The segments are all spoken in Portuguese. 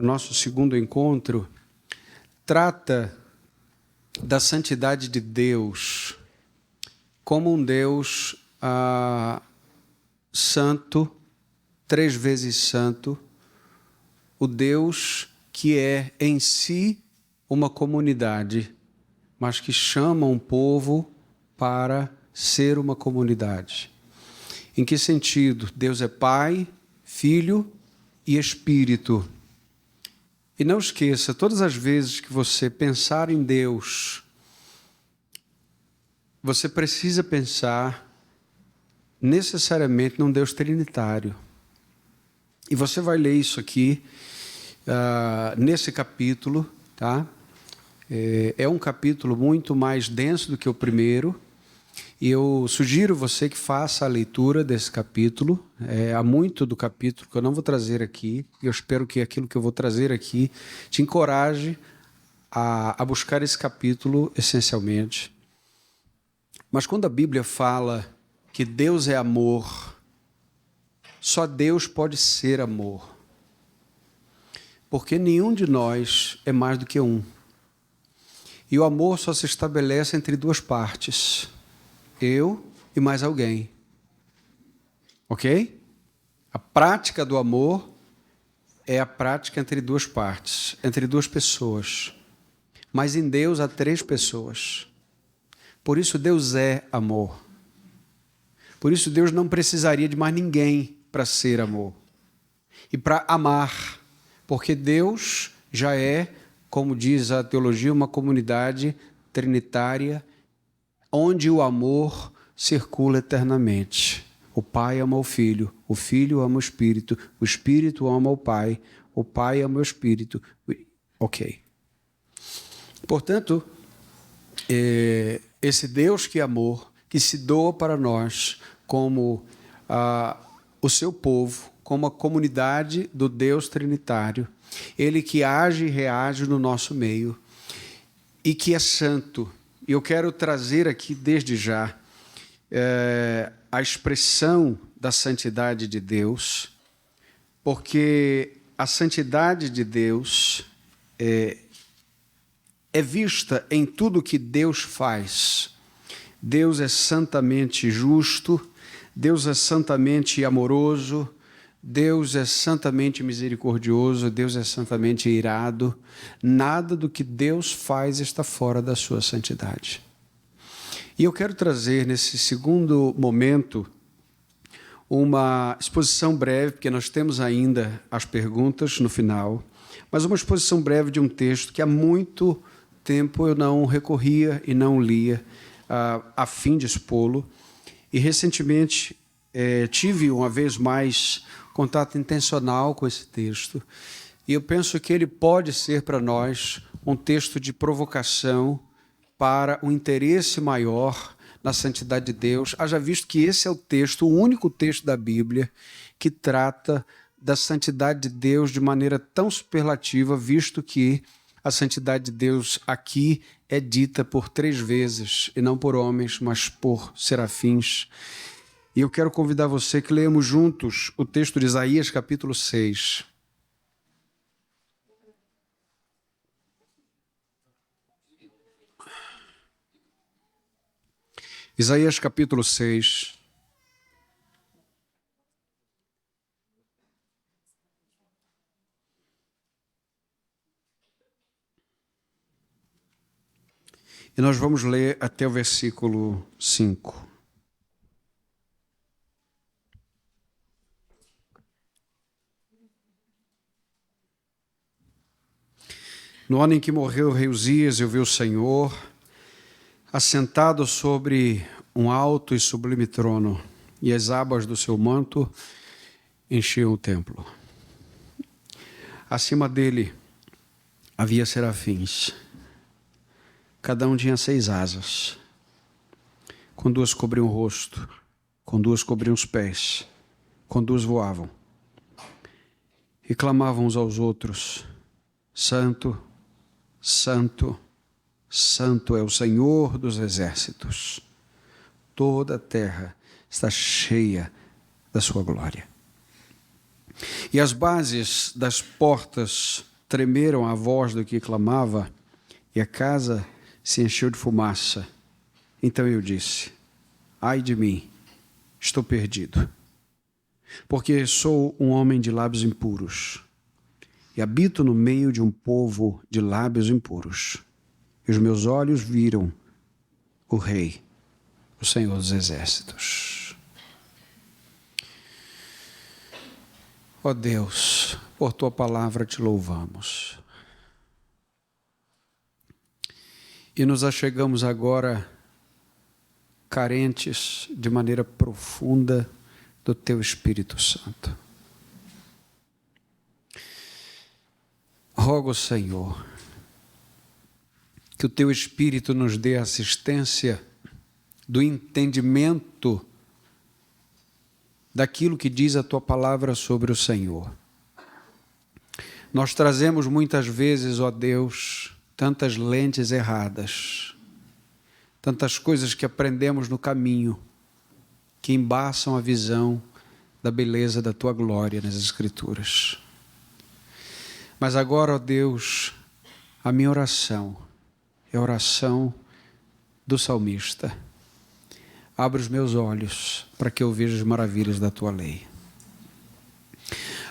o nosso segundo encontro, trata da santidade de Deus como um Deus santo, 3 vezes santo, o Deus que é em si uma comunidade, mas que chama um povo para ser uma comunidade. Em que sentido? Deus é Pai, Filho e Espírito. E não esqueça, todas as vezes que você pensar em Deus, você precisa pensar necessariamente num Deus trinitário. E você vai ler isso aqui, nesse capítulo, tá? É um capítulo muito mais denso do que o primeiro, e eu sugiro você que faça a leitura desse capítulo. Há muito do capítulo que eu não vou trazer aqui, e eu espero que aquilo que eu vou trazer aqui te encoraje a buscar esse capítulo essencialmente. Mas quando a Bíblia fala que Deus é amor, só Deus pode ser amor. Porque nenhum de nós é mais do que um. E o amor só se estabelece entre 2 partes. Eu e mais alguém. Ok? A prática do amor é a prática entre 2 partes, entre 2 pessoas. Mas em Deus há 3 pessoas. Por isso Deus é amor. Por isso Deus não precisaria de mais ninguém para ser amor. E para amar. Porque Deus já é, como diz a teologia, uma comunidade trinitária, onde o amor circula eternamente. O Pai ama o Filho ama o Espírito ama o Pai ama o Espírito. Ok. Portanto, esse Deus que é amor, que se doa para nós como o seu povo, como a comunidade do Deus trinitário, ele que age e reage no nosso meio, e que é santo. E eu quero trazer aqui desde já a expressão da santidade de Deus, porque a santidade de Deus é vista em tudo que Deus faz. Deus é santamente justo, Deus é santamente amoroso, Deus é santamente misericordioso, Deus é santamente irado. Nada do que Deus faz está fora da sua santidade. E eu quero trazer nesse segundo momento uma exposição breve, porque nós temos ainda as perguntas no final, mas uma exposição breve de um texto que há muito tempo eu não recorria e não lia a fim de expô-lo. E recentemente tive uma vez mais contato intencional com esse texto, e eu penso que ele pode ser para nós um texto de provocação para um interesse maior na santidade de Deus, haja visto que esse é o texto, o único texto da Bíblia que trata da santidade de Deus de maneira tão superlativa, visto que a santidade de Deus aqui é dita por 3 vezes, e não por homens, mas por serafins. E eu quero convidar você que leamos juntos o texto de Isaías, capítulo 6. Isaías, capítulo 6. E nós vamos ler até o versículo 5. No ano em que morreu o rei Uzias, eu vi o Senhor assentado sobre um alto e sublime trono, e as abas do seu manto enchiam o templo. Acima dele havia serafins. Cada um tinha 6 asas. Com 2 cobriam o rosto, com 2 cobriam os pés, com 2 voavam. E clamavam uns aos outros: Santo, Santo, Santo é o Senhor dos exércitos. Toda a terra está cheia da sua glória. E as bases das portas tremeram à voz do que clamava, e a casa se encheu de fumaça. Então eu disse: ai de mim, estou perdido, porque sou um homem de lábios impuros, e habito no meio de um povo de lábios impuros. E os meus olhos viram o Rei, o Senhor dos Exércitos. Ó Deus, por tua palavra te louvamos. E nos achegamos agora carentes de maneira profunda do teu Espírito Santo. Rogo, Senhor, que o teu Espírito nos dê assistência do entendimento daquilo que diz a tua palavra sobre o Senhor. Nós trazemos muitas vezes, ó Deus, tantas lentes erradas, tantas coisas que aprendemos no caminho, que embaçam a visão da beleza da tua glória nas Escrituras. Mas agora, ó Deus, a minha oração é a oração do salmista. Abre os meus olhos para que eu veja as maravilhas da tua lei.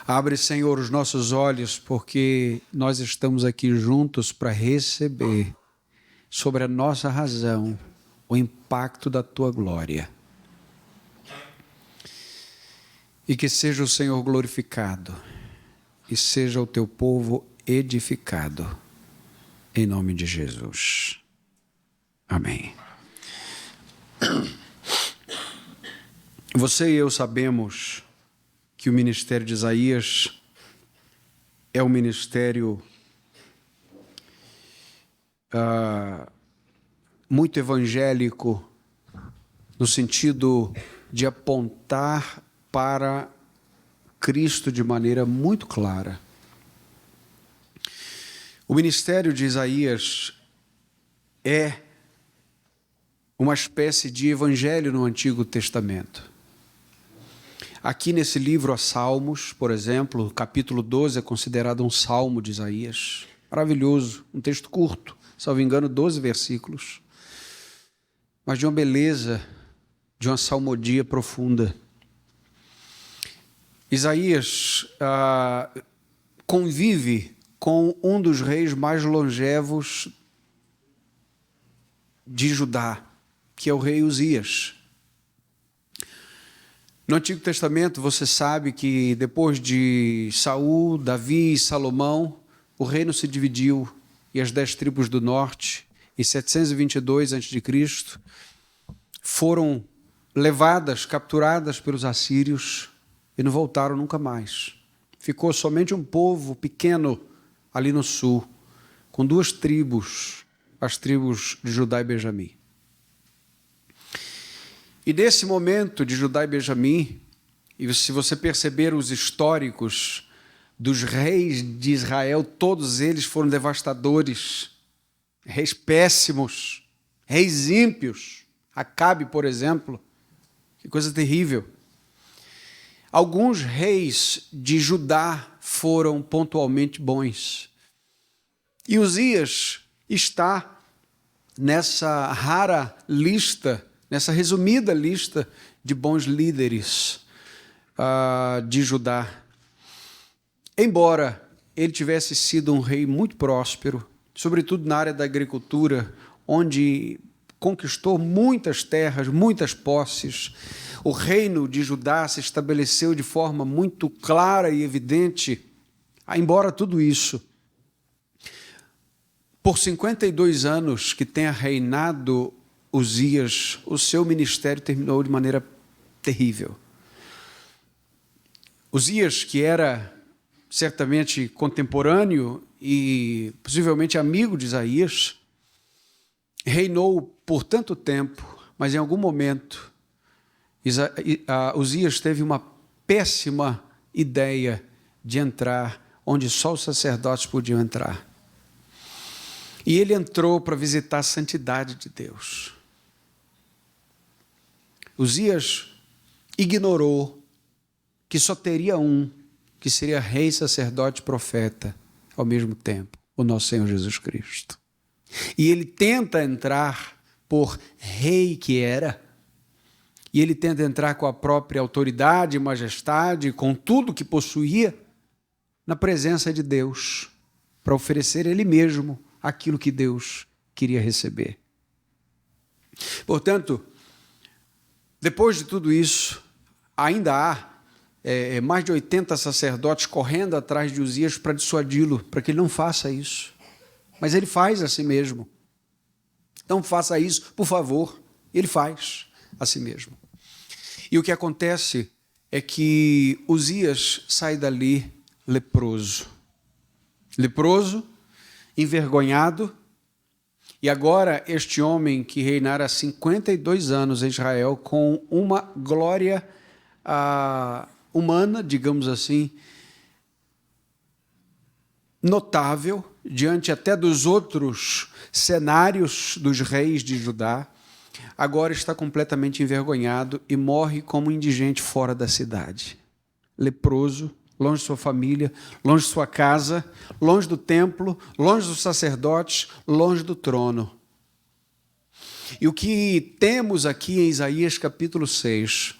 Abre, Senhor, os nossos olhos, porque nós estamos aqui juntos para receber sobre a nossa razão o impacto da tua glória. E que seja o Senhor glorificado e seja o teu povo edificado, em nome de Jesus. Amém. Você e eu sabemos que o ministério de Isaías é um ministério muito evangélico, no sentido de apontar para Cristo de maneira muito clara. O ministério de Isaías é uma espécie de evangelho no Antigo Testamento. Aqui nesse livro há Salmos, por exemplo, o capítulo 12 é considerado um salmo de Isaías. Maravilhoso, um texto curto, salvo engano, 12 versículos. Mas de uma beleza, de uma salmodia profunda. Isaías convive com um dos reis mais longevos de Judá, que é o rei Uzias. No Antigo Testamento, você sabe que depois de Saul, Davi e Salomão, o reino se dividiu e as 10 tribos do norte, em 722 a.C., foram levadas, capturadas pelos assírios e não voltaram nunca mais. Ficou somente um povo pequeno ali no sul, com 2 tribos, as tribos de Judá e Benjamim. E nesse momento de Judá e Benjamim, e se você perceber os históricos dos reis de Israel, todos eles foram devastadores, reis péssimos, reis ímpios. Acabe, por exemplo, que coisa terrível. Alguns reis de Judá foram pontualmente bons. E Uzias está nessa rara lista, nessa resumida lista de bons líderes de Judá. Embora ele tivesse sido um rei muito próspero, sobretudo na área da agricultura, onde conquistou muitas terras, muitas posses, o reino de Judá se estabeleceu de forma muito clara e evidente. Embora tudo isso, por 52 anos que tenha reinado Uzias, o seu ministério terminou de maneira terrível. Uzias, que era certamente contemporâneo e possivelmente amigo de Isaías, reinou por tanto tempo, mas em algum momento Uzias teve uma péssima ideia de entrar onde só os sacerdotes podiam entrar. E ele entrou para visitar a santidade de Deus. Uzias ignorou que só teria um, que seria rei, sacerdote, profeta, ao mesmo tempo o nosso Senhor Jesus Cristo. E ele tenta entrar por rei que era, e ele tenta entrar com a própria autoridade, majestade, com tudo que possuía, na presença de Deus, para oferecer ele mesmo aquilo que Deus queria receber. Portanto, depois de tudo isso, ainda há mais de 80 sacerdotes correndo atrás de Uzias para dissuadi-lo, para que ele não faça isso. Mas ele faz a si mesmo. Não faça isso, por favor. Ele faz a si mesmo. E o que acontece é que Uzias sai dali leproso. Leproso, envergonhado, e agora este homem que reinara 52 anos em Israel com uma glória humana, digamos assim, notável, diante até dos outros cenários dos reis de Judá, agora está completamente envergonhado e morre como indigente fora da cidade. Leproso, longe de sua família, longe de sua casa, longe do templo, longe dos sacerdotes, longe do trono. E o que temos aqui em Isaías capítulo 6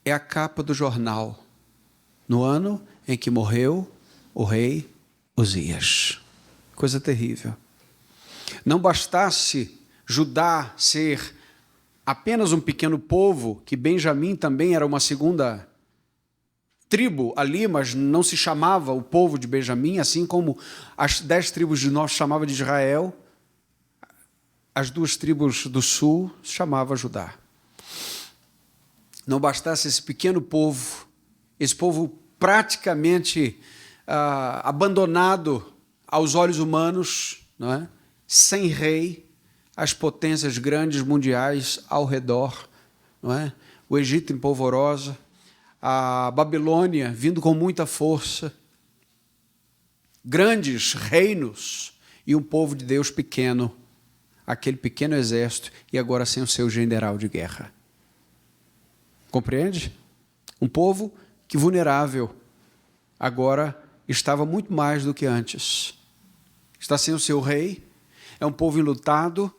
é a capa do jornal, no ano em que morreu o rei Uzias. Coisa terrível. Não bastasse Judá ser apenas um pequeno povo, que Benjamim também era uma segunda tribo ali, mas não se chamava o povo de Benjamim, assim como as 10 tribos de norte chamavam de Israel, as 2 tribos do sul chamavam Judá. Não bastasse esse pequeno povo, esse povo praticamente abandonado aos olhos humanos, não é? Sem rei, as potências grandes mundiais ao redor, não é? O Egito em polvorosa, a Babilônia vindo com muita força, grandes reinos e um povo de Deus pequeno, aquele pequeno exército, e agora sem o seu general de guerra. Compreende? Um povo que vulnerável agora estava muito mais do que antes. Está sem o seu rei, é um povo enlutado,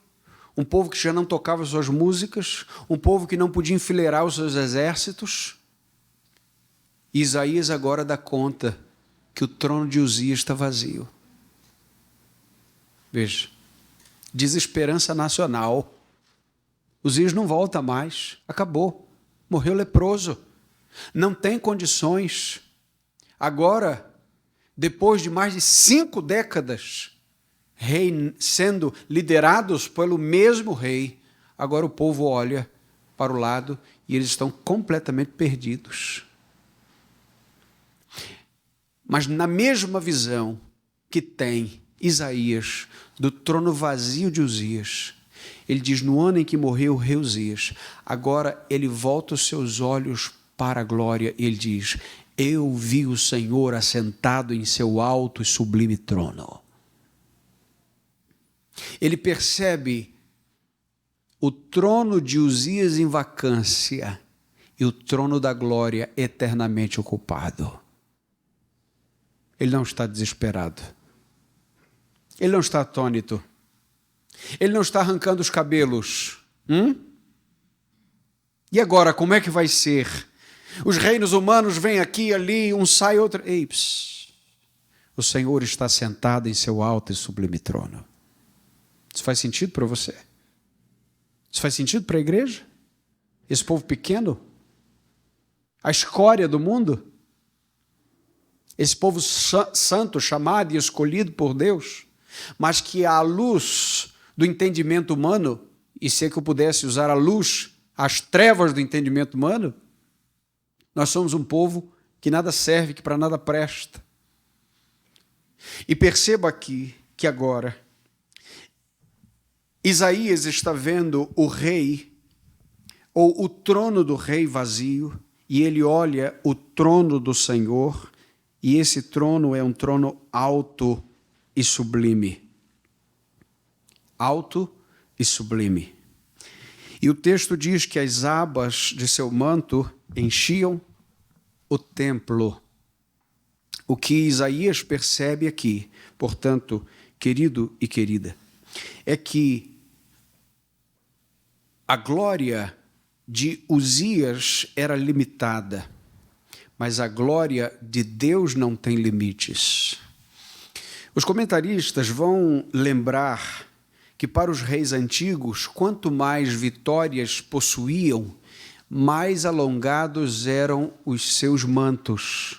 um povo que já não tocava suas músicas, um povo que não podia enfileirar os seus exércitos. E Isaías agora dá conta que o trono de Uzias está vazio. Veja, desesperança nacional. Uzias não volta mais, acabou, morreu leproso, não tem condições. Agora, depois de mais de 5 décadas sendo liderados pelo mesmo rei, agora o povo olha para o lado e eles estão completamente perdidos. Mas na mesma visão que tem Isaías do trono vazio de Uzias, ele diz, no ano em que morreu o rei Uzias, agora ele volta os seus olhos para a glória e ele diz, eu vi o Senhor assentado em seu alto e sublime trono. Ele percebe o trono de Uzias em vacância e o trono da glória eternamente ocupado. Ele não está desesperado. Ele não está atônito. Ele não está arrancando os cabelos. E agora, como é que vai ser? Os reinos humanos vêm aqui e ali, um sai, outro... Ei, o Senhor está sentado em seu alto e sublime trono. Isso faz sentido para você? Isso faz sentido para a igreja? Esse povo pequeno? A escória do mundo? Esse povo santo, chamado e escolhido por Deus, mas que à luz do entendimento humano, e se é que eu pudesse usar a luz, as trevas do entendimento humano, nós somos um povo que nada serve, que para nada presta. E perceba aqui que agora Isaías está vendo o rei, ou o trono do rei vazio, e ele olha o trono do Senhor, e esse trono é um trono alto e sublime. Alto e sublime. E o texto diz que as abas de seu manto enchiam o templo. o que Isaías percebe aqui, portanto, querido e querida, é que a glória de Uzias era limitada, mas a glória de Deus não tem limites. Os comentaristas vão lembrar que para os reis antigos, quanto mais vitórias possuíam, mais alongados eram os seus mantos.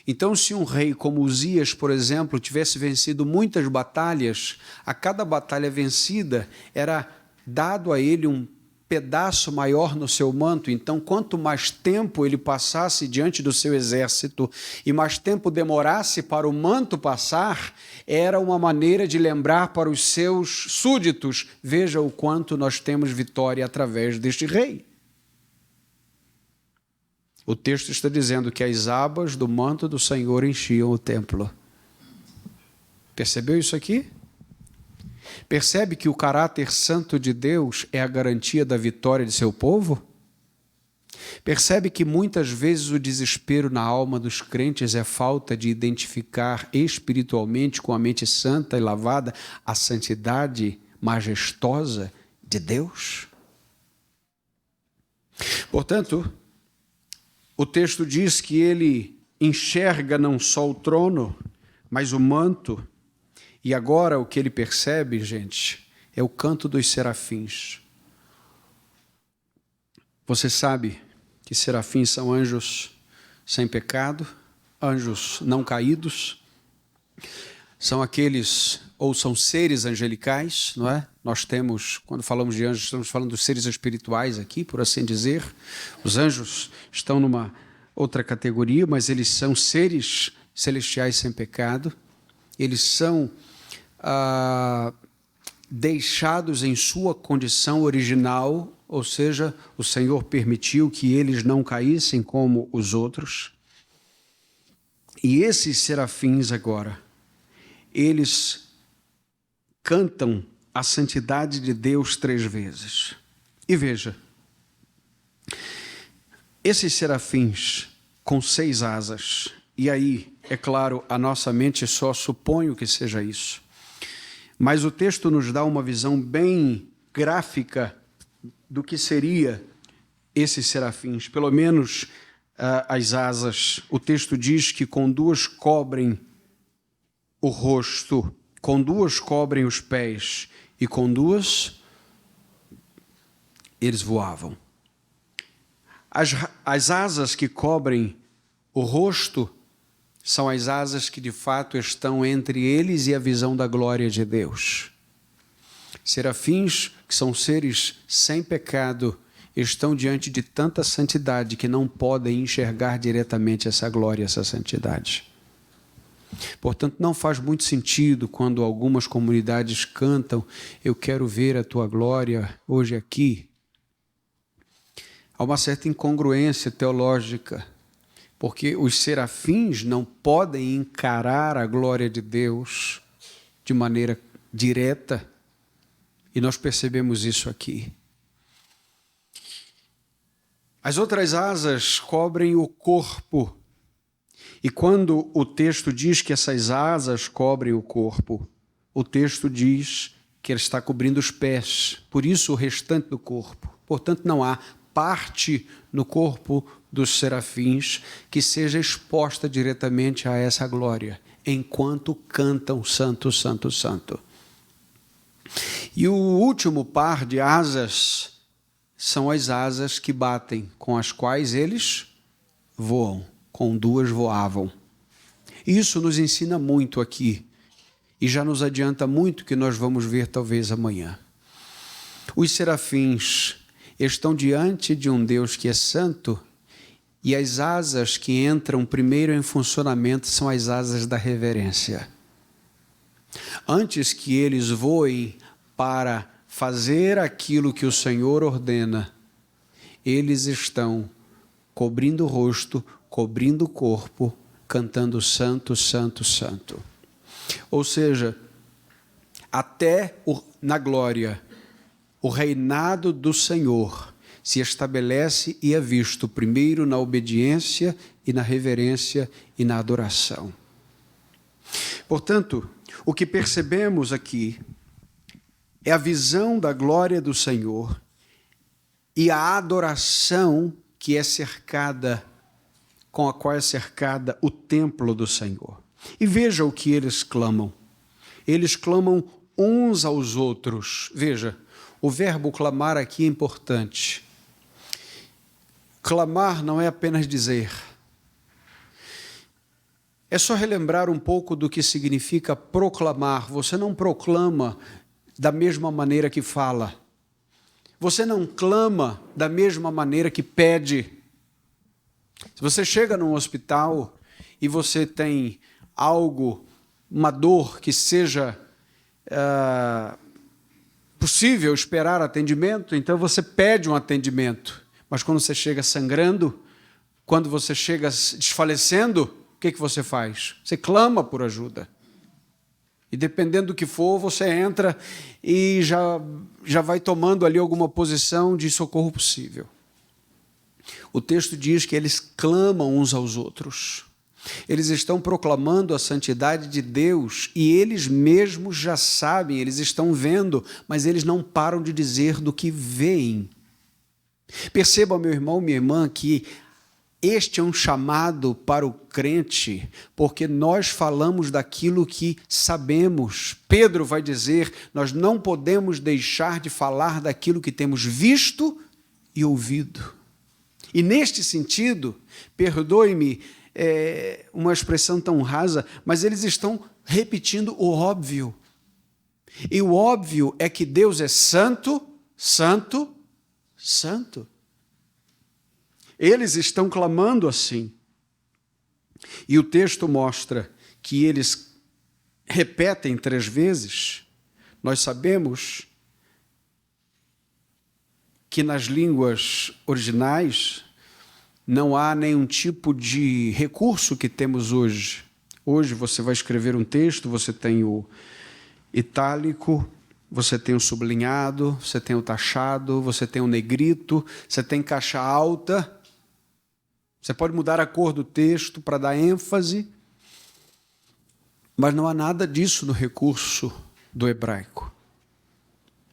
Então, se um rei como Uzias, por exemplo, tivesse vencido muitas batalhas, a cada batalha vencida era dado a ele um pedaço maior no seu manto. Então, quanto mais tempo ele passasse diante do seu exército e mais tempo demorasse para o manto passar, era uma maneira de lembrar para os seus súditos: veja o quanto nós temos vitória através deste rei. O texto está dizendo que as abas do manto do Senhor enchiam o templo. Percebeu isso aqui? Percebe que o caráter santo de Deus é a garantia da vitória de seu povo? Percebe que muitas vezes o desespero na alma dos crentes é falta de identificar espiritualmente com a mente santa e lavada a santidade majestosa de Deus? Portanto, o texto diz que ele enxerga não só o trono, mas o manto. E agora o que ele percebe, gente, é o canto dos serafins. Você sabe que serafins são anjos sem pecado, anjos não caídos, são aqueles, ou são seres angelicais, não é? Nós temos, quando falamos de anjos, estamos falando dos seres espirituais aqui, por assim dizer. Os anjos estão numa outra categoria, mas eles são seres celestiais sem pecado. Eles são deixados em sua condição original, ou seja, o Senhor permitiu que eles não caíssem como os outros. E esses serafins agora, eles cantam a santidade de Deus 3 vezes. E veja, esses serafins com 6 asas, e aí, é claro, a nossa mente só supõe que seja isso, mas o texto nos dá uma visão bem gráfica do que seria esses serafins, pelo menos as asas. O texto diz que com 2 cobrem o rosto, com 2 cobrem os pés, e com 2 eles voavam. As asas que cobrem o rosto são as asas que de fato estão entre eles e a visão da glória de Deus. Serafins, que são seres sem pecado, estão diante de tanta santidade que não podem enxergar diretamente essa glória, essa santidade. Portanto, não faz muito sentido quando algumas comunidades cantam: eu quero ver a tua glória hoje aqui. Há uma certa incongruência teológica, porque os serafins não podem encarar a glória de Deus de maneira direta, e nós percebemos isso aqui. As outras asas cobrem o corpo, e quando o texto diz que essas asas cobrem o corpo, o texto diz que ele está cobrindo os pés, por isso o restante do corpo. Portanto, não há parte no corpo dos serafins que seja exposta diretamente a essa glória, enquanto cantam santo, santo, santo. E o último par de asas são as asas que batem, com as quais eles voam, com 2 voavam. Isso nos ensina muito aqui, e já nos adianta muito que nós vamos ver talvez amanhã. Os serafins estão diante de um Deus que é santo, e as asas que entram primeiro em funcionamento são as asas da reverência. Antes que eles voem para fazer aquilo que o Senhor ordena, eles estão cobrindo o rosto, cobrindo o corpo, cantando santo, santo, santo. Ou seja, até na glória, o reinado do Senhor se estabelece e é visto primeiro na obediência e na reverência e na adoração. Portanto, o que percebemos aqui é a visão da glória do Senhor e a adoração que é cercada, com a qual é cercada o templo do Senhor. E veja o que eles clamam. Eles clamam uns aos outros. Veja, o verbo clamar aqui é importante. Clamar não é apenas dizer. É só relembrar um pouco do que significa proclamar. Você não proclama da mesma maneira que fala. Você não clama da mesma maneira que pede. Se você chega num hospital e você tem algo, uma dor que seja possível esperar atendimento, então você pede um atendimento. Mas quando você chega sangrando, quando você chega desfalecendo, o que você faz? Você clama por ajuda. E dependendo do que for, você entra e já vai tomando ali alguma posição de socorro possível. O texto diz que eles clamam uns aos outros. Eles estão proclamando a santidade de Deus e eles mesmos já sabem, eles estão vendo, mas eles não param de dizer do que veem. Perceba, meu irmão, minha irmã, que este é um chamado para o crente, porque nós falamos daquilo que sabemos. Pedro vai dizer, nós não podemos deixar de falar daquilo que temos visto e ouvido. E neste sentido, perdoe-me, uma expressão tão rasa, mas eles estão repetindo o óbvio. E o óbvio é que Deus é santo, santo, santo. Eles estão clamando assim. E o texto mostra que eles repetem 3 vezes. Nós sabemos que nas línguas originais não há nenhum tipo de recurso que temos hoje. Hoje você vai escrever um texto, você tem o itálico, você tem o sublinhado, você tem o taxado, você tem o negrito, você tem caixa alta. Você pode mudar a cor do texto para dar ênfase, mas não há nada disso no recurso do hebraico.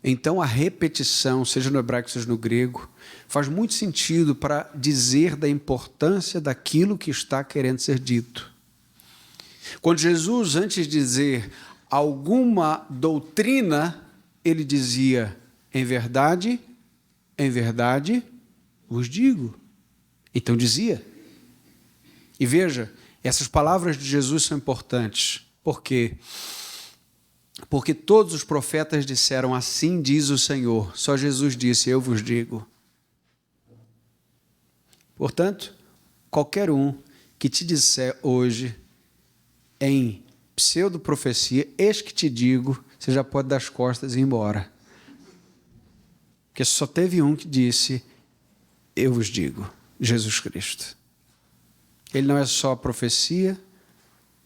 Então, a repetição, seja no hebraico, seja no grego, faz muito sentido para dizer da importância daquilo que está querendo ser dito. Quando Jesus, antes de dizer alguma doutrina, ele dizia, em verdade vos digo. Então dizia. E veja, essas palavras de Jesus são importantes. Por quê? Porque todos os profetas disseram, assim diz o Senhor. Só Jesus disse, eu vos digo. Portanto, qualquer um que te disser hoje, em pseudo-profecia, eis que te digo, você já pode dar as costas e ir embora. Porque só teve um que disse, eu vos digo. Jesus Cristo. Ele não é só a profecia,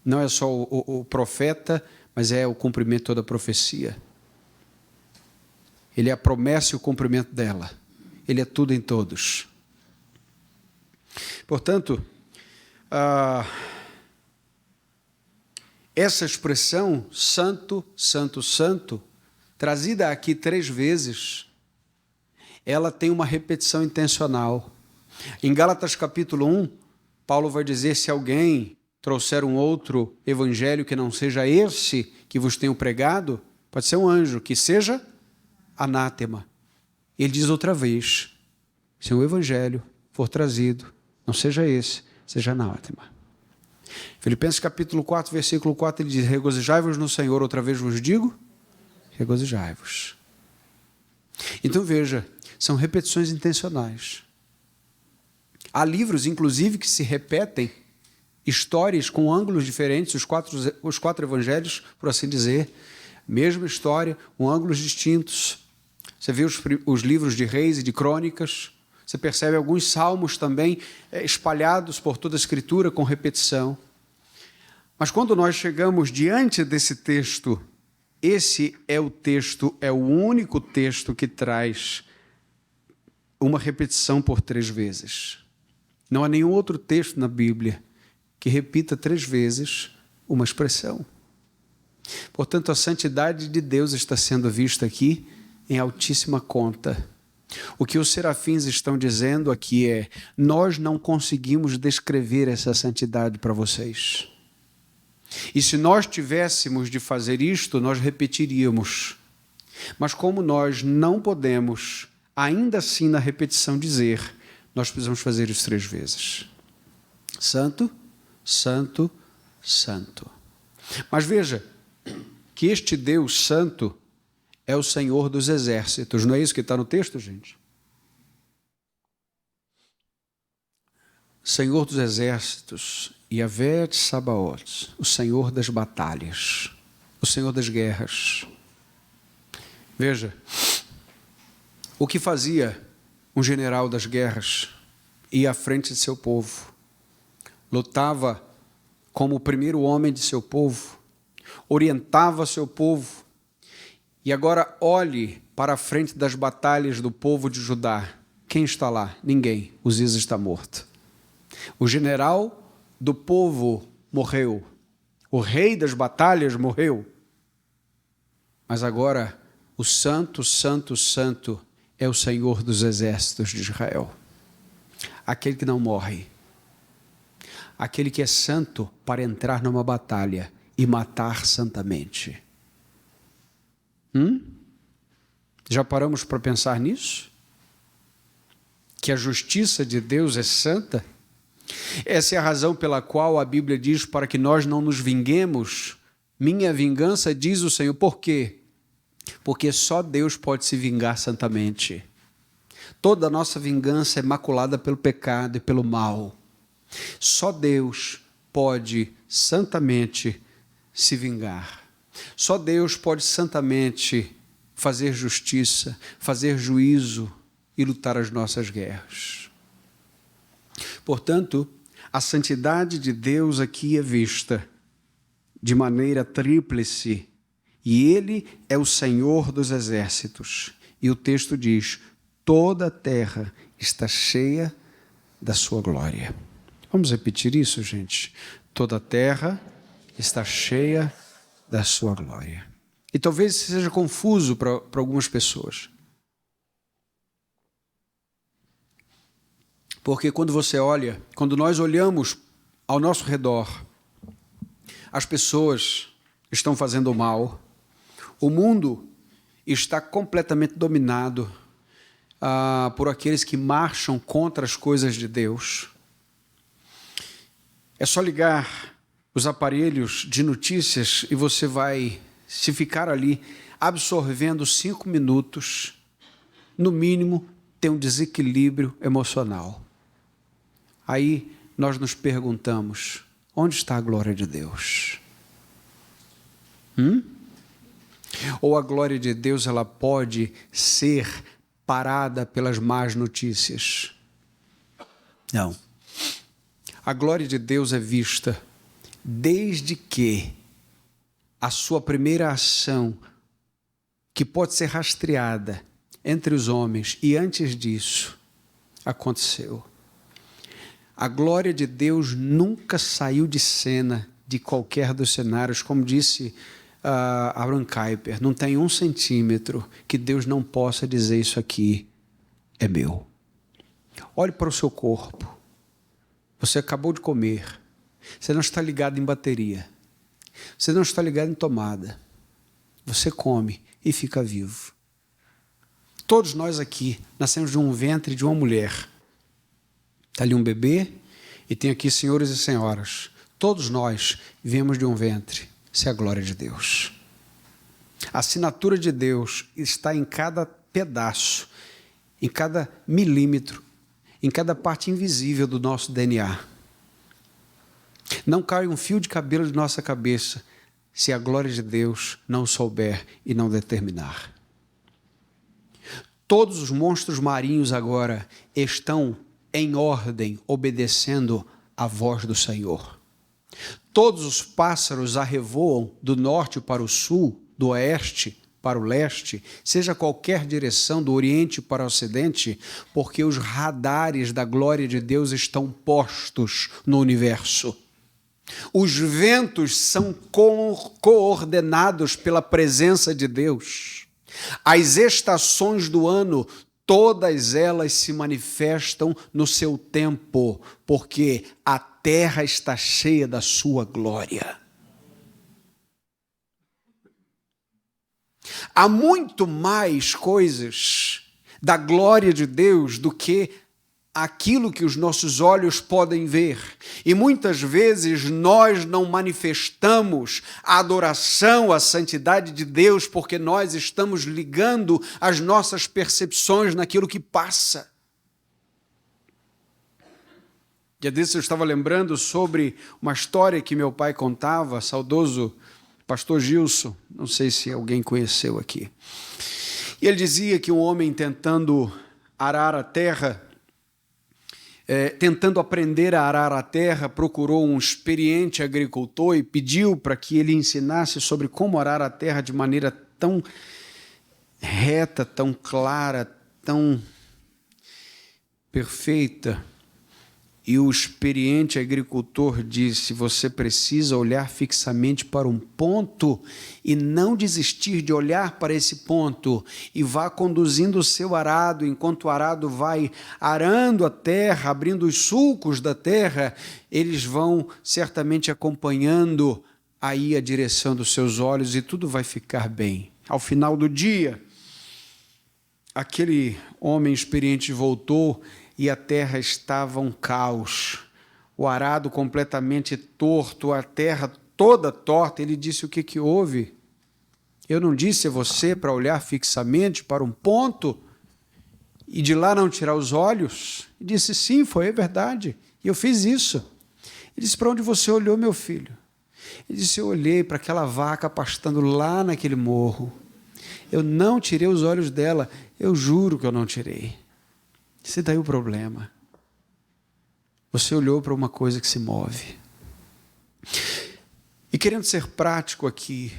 não é só o profeta, mas é o cumprimento de toda a profecia. Ele é a promessa e o cumprimento dela. Ele é tudo em todos. Portanto, essa expressão, santo, santo, santo, trazida aqui 3 vezes, ela tem uma repetição intencional. Em Gálatas capítulo 1, Paulo vai dizer, se alguém trouxer um outro evangelho que não seja esse que vos tenho pregado, pode ser um anjo, que seja anátema. Ele diz outra vez, se um evangelho for trazido, não seja esse, seja anátema. Filipenses capítulo 4, versículo 4, ele diz, regozijai-vos no Senhor, outra vez vos digo, regozijai-vos. Então veja, são repetições intencionais. Há livros, inclusive, que se repetem, histórias com ângulos diferentes, os quatro evangelhos, por assim dizer, mesma história, com ângulos distintos. Você vê os livros de reis e de crônicas, você percebe alguns salmos também espalhados por toda a Escritura com repetição. Mas quando nós chegamos diante desse texto, esse é o texto, é o único texto que traz uma repetição por 3 vezes. Não há nenhum outro texto na Bíblia que repita 3 vezes uma expressão. Portanto, a santidade de Deus está sendo vista aqui em altíssima conta. O que os serafins estão dizendo aqui é: nós não conseguimos descrever essa santidade para vocês. E se nós tivéssemos de fazer isto, nós repetiríamos. Mas como nós não podemos, ainda assim na repetição dizer, nós precisamos fazer isso 3 vezes. Santo, santo, santo. Mas veja que este Deus santo é o Senhor dos exércitos. Não é isso que está no texto, gente? Senhor dos exércitos, Yahvé Tsabaoth, o Senhor das batalhas, o Senhor das guerras. Veja, o que fazia um general das guerras? Ia à frente de seu povo, lutava como o primeiro homem de seu povo, orientava seu povo. E agora olhe para a frente das batalhas do povo de Judá. Quem está lá? Ninguém. Uzias está morto. O general do povo morreu. O rei das batalhas morreu. Mas agora o santo, santo, santo é o Senhor dos exércitos de Israel. Aquele que não morre. Aquele que é santo para entrar numa batalha e matar santamente. Já paramos para pensar nisso? Que a justiça de Deus é santa? Essa é a razão pela qual a Bíblia diz para que nós não nos vinguemos. Minha vingança, diz o Senhor. Por quê? Porque só Deus pode se vingar santamente. Toda a nossa vingança é maculada pelo pecado e pelo mal. Só Deus pode santamente se vingar. Só Deus pode santamente fazer justiça, fazer juízo e lutar as nossas guerras. Portanto, a santidade de Deus aqui é vista de maneira tríplice, e Ele é o Senhor dos exércitos. E o texto diz: toda a terra está cheia da sua glória. Vamos repetir isso, gente? Toda a terra está cheia da sua glória. E talvez seja confuso para algumas pessoas. Porque quando nós olhamos ao nosso redor, as pessoas estão fazendo mal, o mundo está completamente dominado por aqueles que marcham contra as coisas de Deus. É só ligar os aparelhos de notícias e você vai, se ficar ali absorvendo 5 minutos, no mínimo, ter um desequilíbrio emocional. Aí nós nos perguntamos: onde está a glória de Deus? Ou a glória de Deus ela pode ser parada pelas más notícias? Não. A glória de Deus é vista desde que a sua primeira ação, que pode ser rastreada entre os homens, e antes disso, aconteceu. A glória de Deus nunca saiu de cena de qualquer dos cenários, como disse Abraham Kuyper, não tem 1 centímetro que Deus não possa dizer: isso aqui é meu. Olhe para o seu corpo. Você acabou de comer. Você não está ligado em bateria. Você não está ligado em tomada. Você come e fica vivo. Todos nós aqui nascemos de um ventre de uma mulher. Está ali um bebê e tem aqui senhores e senhoras. Todos nós viemos de um ventre. Isso é a glória de Deus. A assinatura de Deus está em cada pedaço, em cada milímetro, em cada parte invisível do nosso DNA. Não cai um fio de cabelo de nossa cabeça se a glória de Deus não souber e não determinar. Todos os monstros marinhos agora estão em ordem, obedecendo à voz do Senhor. Todos os pássaros arrevoam do norte para o sul, do oeste para o leste, seja qualquer direção, do oriente para o ocidente, porque os radares da glória de Deus estão postos no universo. Os ventos são coordenados pela presença de Deus. As estações do ano, todas elas se manifestam no seu tempo, porque a terra está cheia da sua glória. Há muito mais coisas da glória de Deus do que aquilo que os nossos olhos podem ver. E muitas vezes nós não manifestamos a adoração, a santidade de Deus, porque nós estamos ligando as nossas percepções naquilo que passa. Dia desses eu estava lembrando sobre uma história que meu pai contava, saudoso pastor Gilson, não sei se alguém conheceu aqui. E ele dizia que um homem tentando arar a terra, tentando aprender a arar a terra, procurou um experiente agricultor e pediu para que ele ensinasse sobre como arar a terra de maneira tão reta, tão clara, tão perfeita. E o experiente agricultor disse: você precisa olhar fixamente para um ponto e não desistir de olhar para esse ponto, e vá conduzindo o seu arado, enquanto o arado vai arando a terra, abrindo os sulcos da terra, eles vão certamente acompanhando aí a direção dos seus olhos e tudo vai ficar bem. Ao final do dia, aquele homem experiente voltou e a terra estava um caos, o arado completamente torto, a terra toda torta. Ele disse: o que houve? Eu não disse a você para olhar fixamente para um ponto e de lá não tirar os olhos? Ele disse: sim, foi verdade, e eu fiz isso. Ele disse: para onde você olhou, meu filho? Ele disse: eu olhei para aquela vaca pastando lá naquele morro. Eu não tirei os olhos dela, eu juro que eu não tirei. Esse daí é o problema. Você olhou para uma coisa que se move. E querendo ser prático aqui,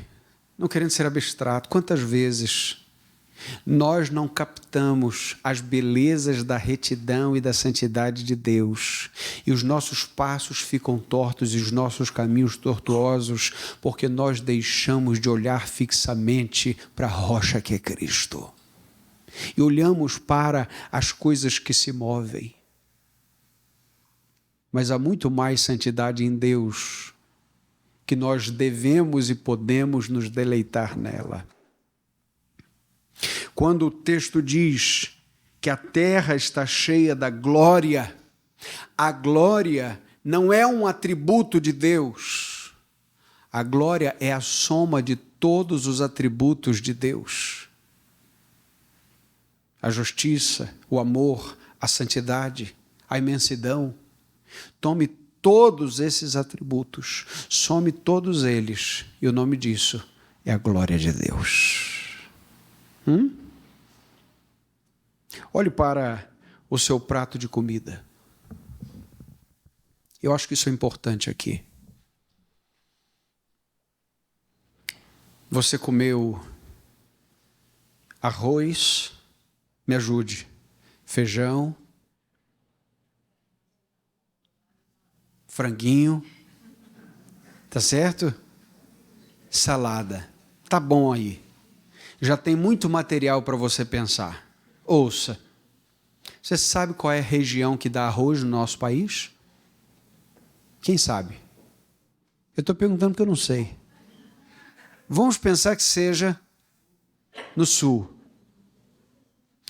não querendo ser abstrato, quantas vezes nós não captamos as belezas da retidão e da santidade de Deus, e os nossos passos ficam tortos e os nossos caminhos tortuosos, porque nós deixamos de olhar fixamente para a rocha que é Cristo. E olhamos para as coisas que se movem. Mas há muito mais santidade em Deus, que nós devemos e podemos nos deleitar nela. Quando o texto diz que a terra está cheia da glória, a glória não é um atributo de Deus. A glória é a soma de todos os atributos de Deus. A justiça, o amor, a santidade, a imensidão. Tome todos esses atributos, some todos eles, e o nome disso é a glória de Deus. Olhe para o seu prato de comida. Eu acho que isso é importante aqui. Você comeu arroz, me ajude, feijão, franguinho, tá certo? Salada, tá bom aí. Já tem muito material para você pensar. Ouça, você sabe qual é a região que dá arroz no nosso país? Quem sabe? Eu estou perguntando porque eu não sei. Vamos pensar que seja no sul.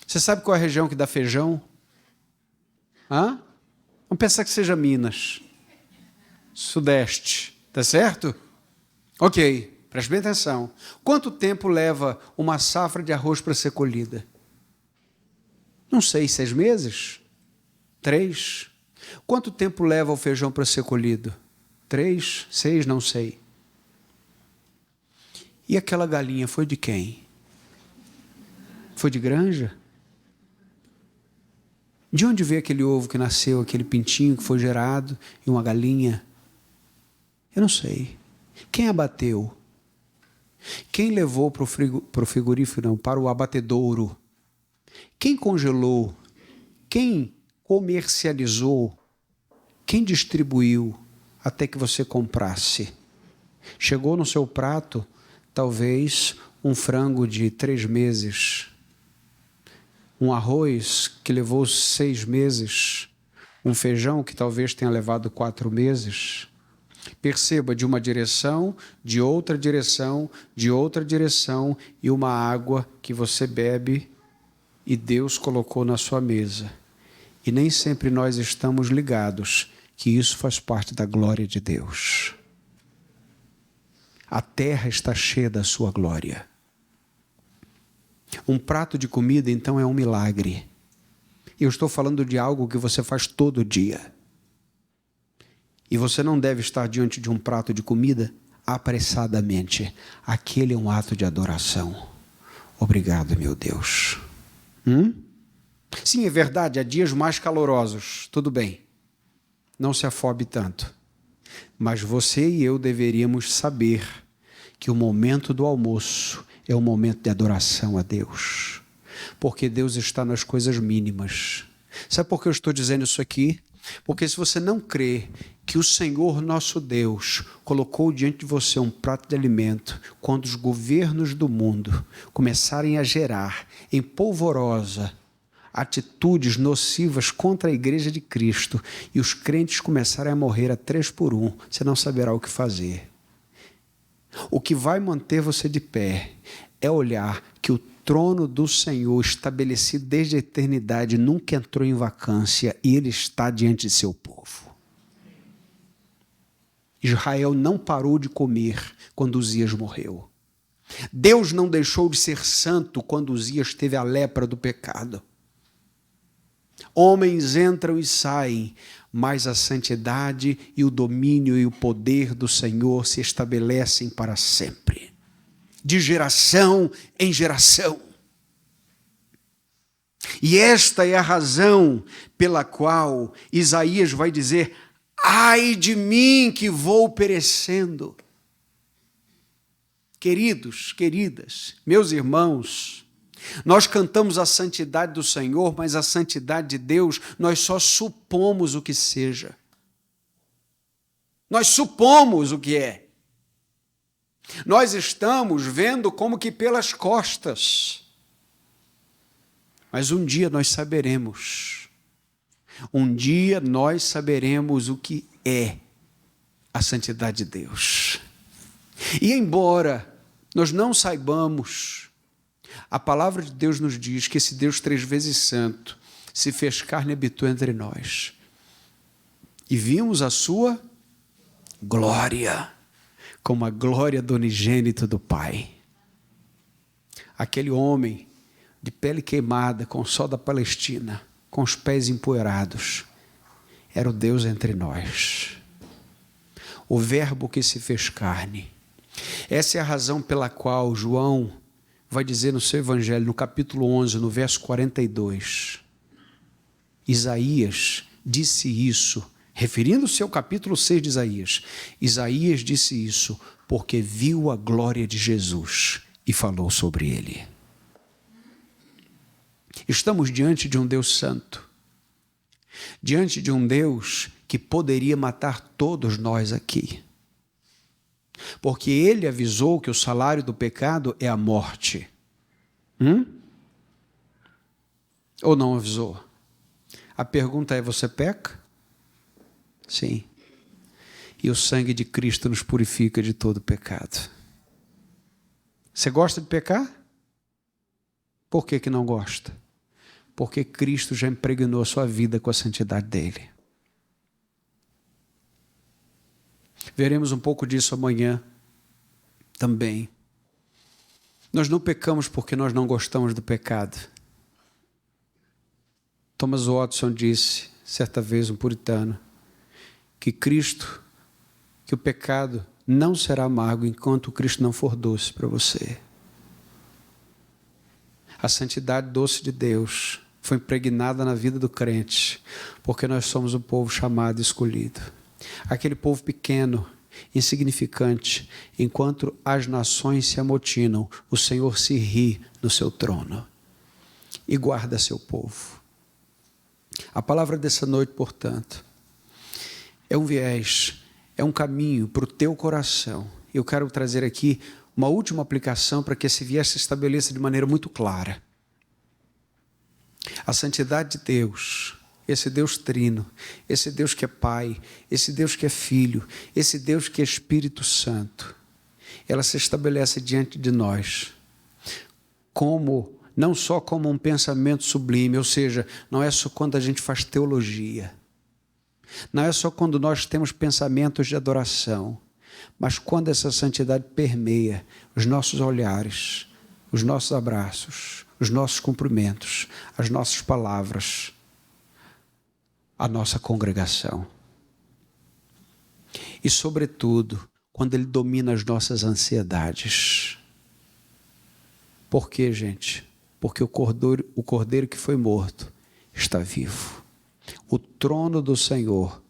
Você sabe qual é a região que dá feijão? Vamos pensar que seja Minas. Sudeste. Tá certo? Ok, preste bem atenção. Quanto tempo leva uma safra de arroz para ser colhida? Não sei, 6 meses? 3? Quanto tempo leva o feijão para ser colhido? 3, 6, não sei. E aquela galinha foi de quem? Foi de granja? De onde veio aquele ovo que nasceu, aquele pintinho que foi gerado e uma galinha? Eu não sei. Quem abateu? Quem levou para o frigorífero? Não, para o abatedouro. Quem congelou? Quem comercializou? Quem distribuiu até que você comprasse? Chegou no seu prato, talvez, um frango de 3 meses, um arroz que levou 6 meses, um feijão que talvez tenha levado 4 meses. Perceba, de uma direção, de outra direção, de outra direção, e uma água que você bebe e Deus colocou na sua mesa. E nem sempre nós estamos ligados que isso faz parte da glória de Deus. A terra está cheia da sua glória. Um prato de comida, então, é um milagre. Eu estou falando de algo que você faz todo dia. E você não deve estar diante de um prato de comida apressadamente. Aquele é um ato de adoração. Obrigado, meu Deus. Sim, é verdade, há dias mais calorosos. Tudo bem. Não se afobe tanto. Mas você e eu deveríamos saber que o momento do almoço é um momento de adoração a Deus. Porque Deus está nas coisas mínimas. Sabe por que eu estou dizendo isso aqui? Porque se você não crê que o Senhor nosso Deus colocou diante de você um prato de alimento, quando os governos do mundo começarem a gerar em polvorosa atitudes nocivas contra a igreja de Cristo e os crentes começarem a morrer a 3 por 1, você não saberá o que fazer. O que vai manter você de pé é olhar que o trono do Senhor, estabelecido desde a eternidade, nunca entrou em vacância e Ele está diante de seu povo. Israel não parou de comer quando Uzias morreu. Deus não deixou de ser santo quando Uzias teve a lepra do pecado. Homens entram e saem, mas a santidade e o domínio e o poder do Senhor se estabelecem para sempre, de geração em geração. E esta é a razão pela qual Isaías vai dizer: ai de mim que vou perecendo. Queridos, queridas, meus irmãos, nós cantamos a santidade do Senhor, mas a santidade de Deus, nós só supomos o que seja. Nós supomos o que é. Nós estamos vendo como que pelas costas. Mas um dia nós saberemos. Um dia nós saberemos o que é a santidade de Deus. E embora nós não saibamos, a palavra de Deus nos diz que esse Deus 3 vezes santo se fez carne e habitou entre nós. E vimos a sua glória, como a glória do unigênito do Pai. Aquele homem de pele queimada, com o sol da Palestina, com os pés empoeirados, era o Deus entre nós. O verbo que se fez carne. Essa é a razão pela qual João vai dizer no seu evangelho, no capítulo 11, no verso 42, Isaías disse isso, referindo-se ao capítulo 6 de Isaías. Isaías disse isso porque viu a glória de Jesus e falou sobre ele. Estamos diante de um Deus santo, diante de um Deus que poderia matar todos nós aqui. Porque ele avisou que o salário do pecado é a morte. Ou não avisou? A pergunta é: você peca? Sim. E o sangue de Cristo nos purifica de todo pecado. Você gosta de pecar? Por que não gosta? Porque Cristo já impregnou a sua vida com a santidade dele. Veremos um pouco disso amanhã também. Nós não pecamos porque nós não gostamos do pecado. Thomas Watson disse, certa vez, um puritano, que o pecado não será amargo enquanto Cristo não for doce para você. A santidade doce de Deus foi impregnada na vida do crente, porque nós somos o povo chamado e escolhido. Aquele povo pequeno insignificante, enquanto as nações se amotinam, o Senhor se ri no seu trono e guarda seu povo. A palavra dessa noite, portanto, é um viés, é um caminho para o teu coração. Eu quero trazer aqui uma última aplicação para que esse viés se estabeleça de maneira muito clara. A santidade de Deus, esse Deus trino, esse Deus que é Pai, esse Deus que é Filho, esse Deus que é Espírito Santo, ela se estabelece diante de nós não só como um pensamento sublime, ou seja, não é só quando a gente faz teologia, não é só quando nós temos pensamentos de adoração, mas quando essa santidade permeia os nossos olhares, os nossos abraços, os nossos cumprimentos, as nossas palavras, a nossa congregação. E, sobretudo, quando Ele domina as nossas ansiedades. Por quê, gente? Porque o cordeiro que foi morto está vivo. O trono do Senhor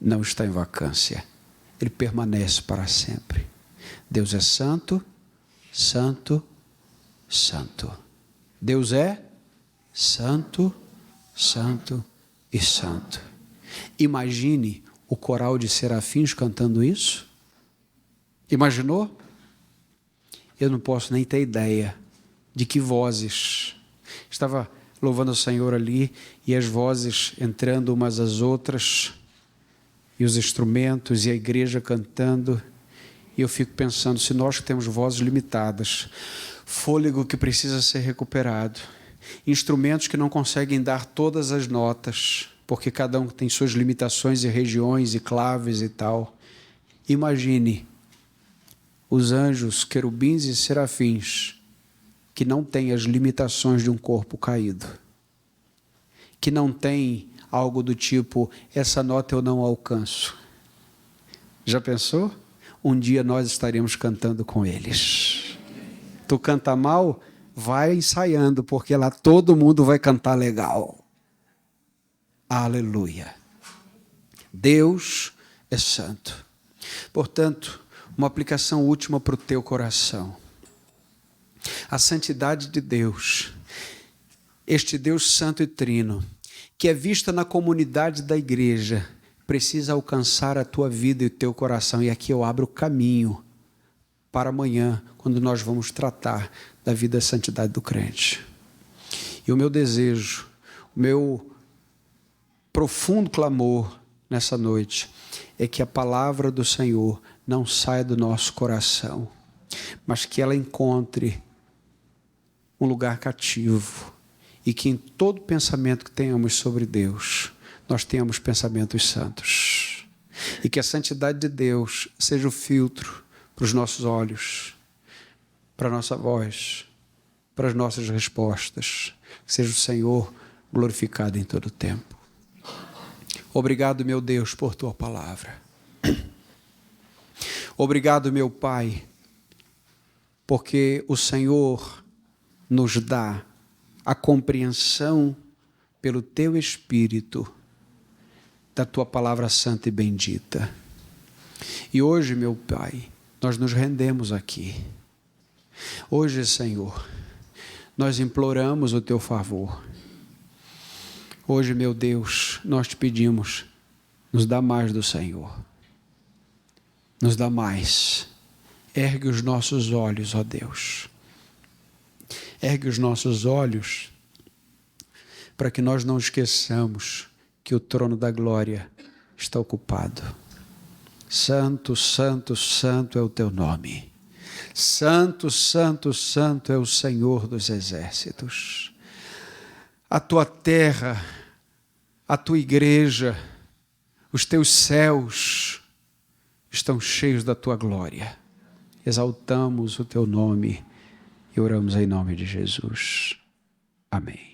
não está em vacância. Ele permanece para sempre. Deus é santo, santo, santo. Deus é santo, santo e santo. Imagine o coral de serafins cantando isso. Imaginou? Eu não posso nem ter ideia de que vozes. Estava louvando o Senhor ali e as vozes entrando umas às outras e os instrumentos e a igreja cantando. E eu fico pensando, se nós que temos vozes limitadas, fôlego que precisa ser recuperado, instrumentos que não conseguem dar todas as notas, porque cada um tem suas limitações e regiões e claves e tal. Imagine os anjos, querubins e serafins, que não têm as limitações de um corpo caído, que não tem algo do tipo, essa nota eu não alcanço. Já pensou? Um dia nós estaremos cantando com eles. Tu canta mal? Vai ensaiando, porque lá todo mundo vai cantar legal. Aleluia. Deus é santo. Portanto, uma aplicação última para o teu coração. A santidade de Deus, este Deus santo e trino, que é vista na comunidade da igreja, precisa alcançar a tua vida e o teu coração. E aqui eu abro o caminho para amanhã, quando nós vamos tratar da vida e santidade do crente. E o meu desejo, o meu profundo clamor nessa noite, é que a palavra do Senhor não saia do nosso coração, mas que ela encontre um lugar cativo e que em todo pensamento que tenhamos sobre Deus, nós tenhamos pensamentos santos. E que a santidade de Deus seja o filtro para os nossos olhos, para a nossa voz, para as nossas respostas. Que seja o Senhor glorificado em todo o tempo. Obrigado, meu Deus, por Tua palavra. Obrigado, meu Pai, porque o Senhor nos dá a compreensão pelo Teu Espírito da Tua palavra santa e bendita. E hoje, meu Pai, nós nos rendemos aqui. Hoje, Senhor, nós imploramos o Teu favor. Hoje, meu Deus, nós te pedimos, nos dá mais do Senhor. Nos dá mais. Ergue os nossos olhos, ó Deus. Ergue os nossos olhos para que nós não esqueçamos que o trono da glória está ocupado. Santo, santo, santo é o teu nome. Santo, santo, santo é o Senhor dos exércitos. A tua terra, a tua igreja, os teus céus estão cheios da tua glória. Exaltamos o teu nome e oramos em nome de Jesus. Amém.